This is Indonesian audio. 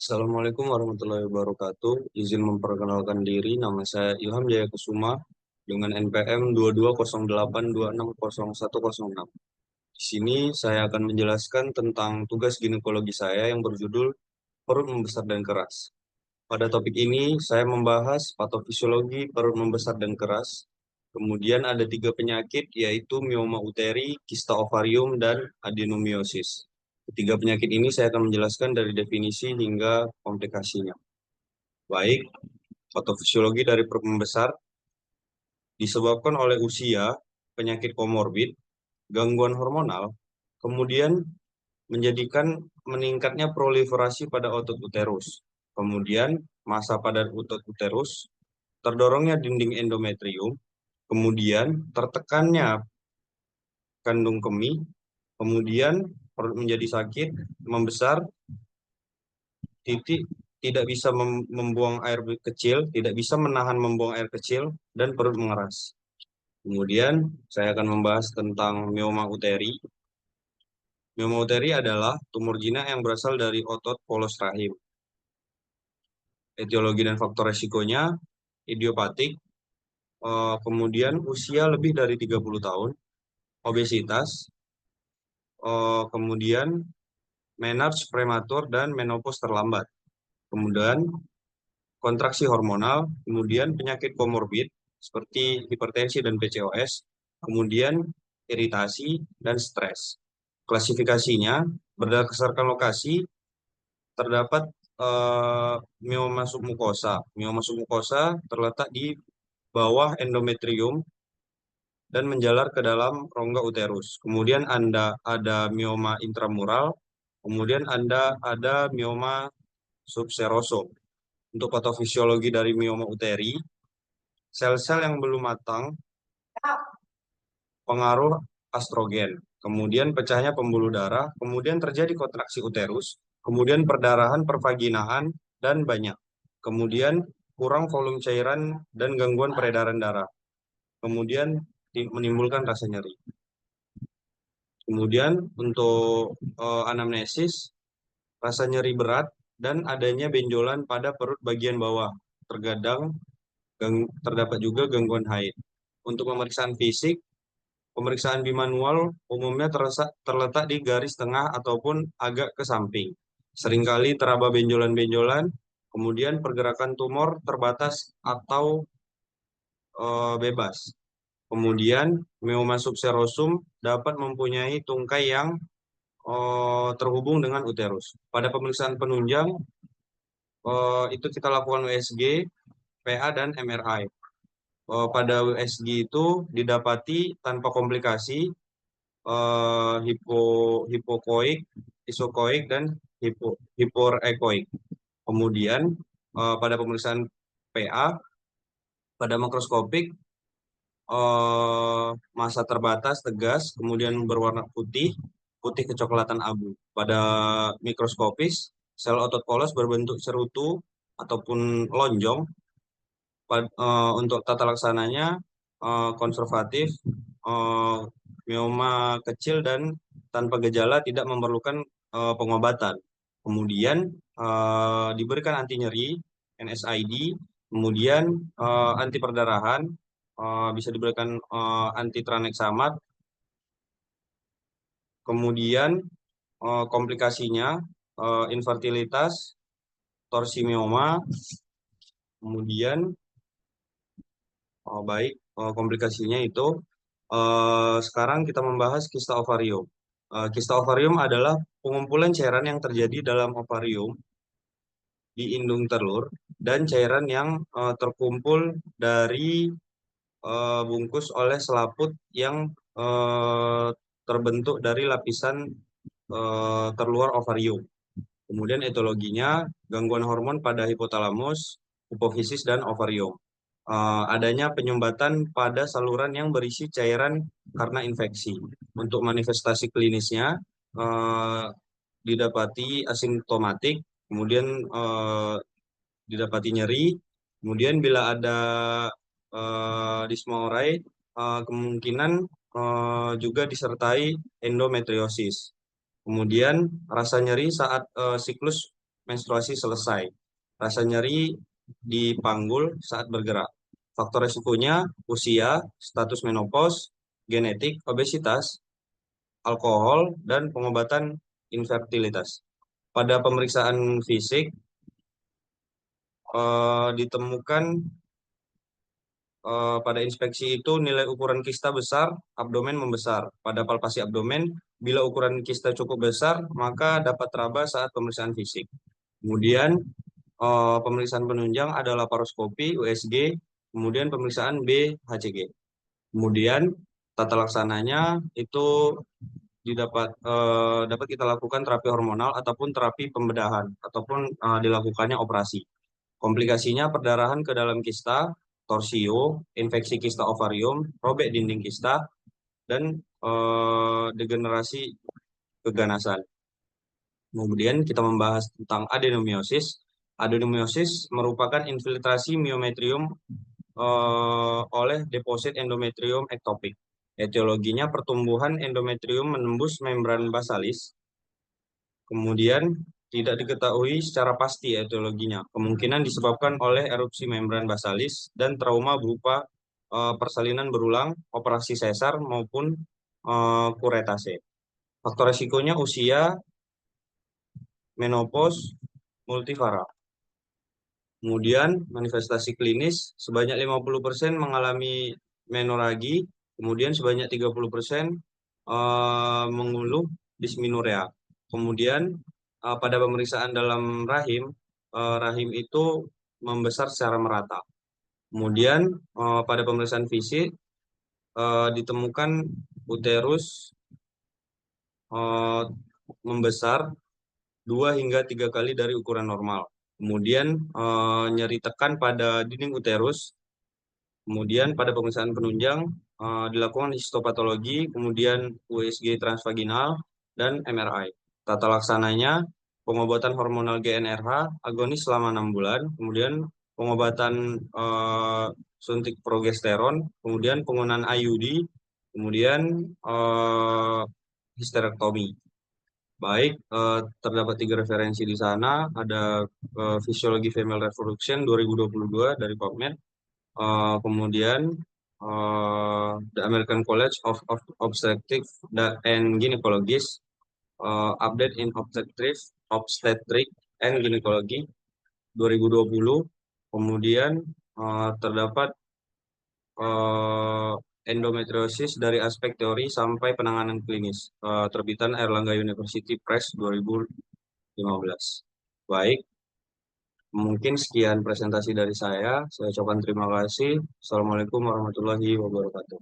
Assalamualaikum warahmatullahi wabarakatuh. Izin memperkenalkan diri, nama saya Ilham Jaya Kusuma dengan NPM 2208260106. Di sini saya akan menjelaskan tentang tugas ginekologi saya yang berjudul perut membesar dan keras. Pada topik ini saya membahas patofisiologi perut membesar dan keras. Kemudian ada tiga penyakit yaitu mioma uteri, kista ovarium, dan adenomiosis. Ketiga penyakit ini saya akan menjelaskan dari definisi hingga komplikasinya. Baik, patofisiologi dari perut membesar disebabkan oleh usia, penyakit komorbid, gangguan hormonal, kemudian menjadikan meningkatnya proliferasi pada otot uterus. Kemudian massa pada otot uterus, terdorongnya dinding endometrium, kemudian tertekannya kandung kemih, kemudian perut menjadi sakit, membesar, titik tidak bisa membuang air kecil, tidak bisa menahan membuang air kecil, dan perut mengeras. Kemudian saya akan membahas tentang mioma uteri. Mioma uteri adalah tumor jinak yang berasal dari otot polos rahim. Etiologi dan faktor resikonya idiopatik, kemudian usia lebih dari 30 tahun, obesitas, kemudian menarche prematur dan menopause terlambat. Kemudian kontraksi hormonal, kemudian penyakit komorbid seperti hipertensi dan PCOS, kemudian iritasi dan stres. Klasifikasinya berdasarkan lokasi terdapat mioma submukosa. Mioma submukosa terletak di bawah endometrium dan menjalar ke dalam rongga uterus. Kemudian Anda ada mioma intramural, kemudian Anda ada mioma subserosum. Untuk patofisiologi dari mioma uteri, sel-sel yang belum matang pengaruh estrogen, kemudian pecahnya pembuluh darah, kemudian terjadi kontraksi uterus, kemudian perdarahan pervaginaan dan banyak, kemudian kurang volume cairan dan gangguan peredaran darah, kemudian menimbulkan rasa nyeri. Kemudian untuk anamnesis, rasa nyeri berat dan adanya benjolan pada perut bagian bawah, terkadang terdapat juga gangguan haid. Untuk pemeriksaan fisik, pemeriksaan bimanual umumnya terletak di garis tengah ataupun agak ke samping. Seringkali teraba benjolan-benjolan, kemudian pergerakan tumor terbatas atau bebas. Kemudian mioma subserosum dapat mempunyai tungkai yang terhubung dengan uterus. Pada pemeriksaan penunjang itu kita lakukan USG, PA, dan MRI. Pada USG itu didapati tanpa komplikasi hipokoik, isokoik, dan hiporekoik. Kemudian pada pemeriksaan PA, pada makroskopik massa terbatas, tegas, kemudian berwarna putih, putih kecoklatan abu. Pada mikroskopis, sel otot polos berbentuk cerutu ataupun lonjong. Untuk tata laksananya konservatif, eh, mioma kecil dan tanpa gejala tidak memerlukan pengobatan. Kemudian diberikan anti nyeri, NSAID, kemudian anti perdarahan, bisa diberikan anti tranexamat. Kemudian komplikasinya infertilitas, torsimioma, kemudian baik, komplikasinya itu sekarang kita membahas kista ovarium. Kista ovarium adalah pengumpulan cairan yang terjadi dalam ovarium di indung telur dan cairan yang terkumpul dari bungkus oleh selaput yang eh, terbentuk dari lapisan terluar ovarium. Kemudian etologinya gangguan hormon pada hipotalamus, hipofisis, dan ovarium. Adanya penyumbatan pada saluran yang berisi cairan karena infeksi. Untuk manifestasi klinisnya eh, didapati asimptomatik, kemudian didapati nyeri, kemudian bila ada dysmenorrhea, kemungkinan juga disertai endometriosis. Kemudian rasa nyeri saat siklus menstruasi selesai. Rasa nyeri di panggul saat bergerak. Faktor resikonya usia, status menopause, genetik, obesitas, alkohol, dan pengobatan infertilitas. Pada pemeriksaan fisik ditemukan pada inspeksi itu nilai ukuran kista besar, abdomen membesar. Pada palpasi abdomen, bila ukuran kista cukup besar, maka dapat teraba saat pemeriksaan fisik. Kemudian pemeriksaan penunjang adalah laparoskopi, USG, kemudian pemeriksaan BHCG. Kemudian tata laksananya itu dapat kita lakukan terapi hormonal ataupun terapi pembedahan ataupun dilakukannya operasi. Komplikasinya perdarahan ke dalam kista, torsio, infeksi kista ovarium, robek dinding kista, dan degenerasi keganasan. Kemudian kita membahas tentang adenomiosis. Adenomiosis merupakan infiltrasi miometrium oleh deposit endometrium ektopik. Etiologinya pertumbuhan endometrium menembus membran basalis. Kemudian tidak diketahui secara pasti etiologinya. Kemungkinan disebabkan oleh erupsi membran basalis dan trauma berupa persalinan berulang, operasi sesar maupun kuretase. Faktor resikonya usia, menopause, multivara. Kemudian manifestasi klinis sebanyak 50% mengalami menoragi, kemudian sebanyak 30% mengeluh dismenorrhea. Kemudian pada pemeriksaan dalam rahim, rahim itu membesar secara merata. Kemudian pada pemeriksaan fisik ditemukan uterus eh, membesar 2 hingga 3 kali dari ukuran normal. Kemudian nyeri tekan pada dinding uterus. Kemudian pada pemeriksaan penunjang dilakukan histopatologi, kemudian USG transvaginal dan MRI. Tata laksananya pengobatan hormonal GnRH agonis selama 6 bulan, kemudian pengobatan suntik progesteron, kemudian penggunaan IUD, kemudian histerektomi. Baik, terdapat 3 referensi di sana. Ada Fisiologi Female Reproduction 2022 dari PubMed. Kemudian The American College of Obstetrics and Gynecologists, Update in Obstetric and Gynecology 2020. Kemudian terdapat endometriosis dari aspek teori sampai penanganan klinis, terbitan Airlangga University Press 2015. Baik, mungkin sekian presentasi dari saya. Saya ucapkan terima kasih. Assalamualaikum warahmatullahi wabarakatuh.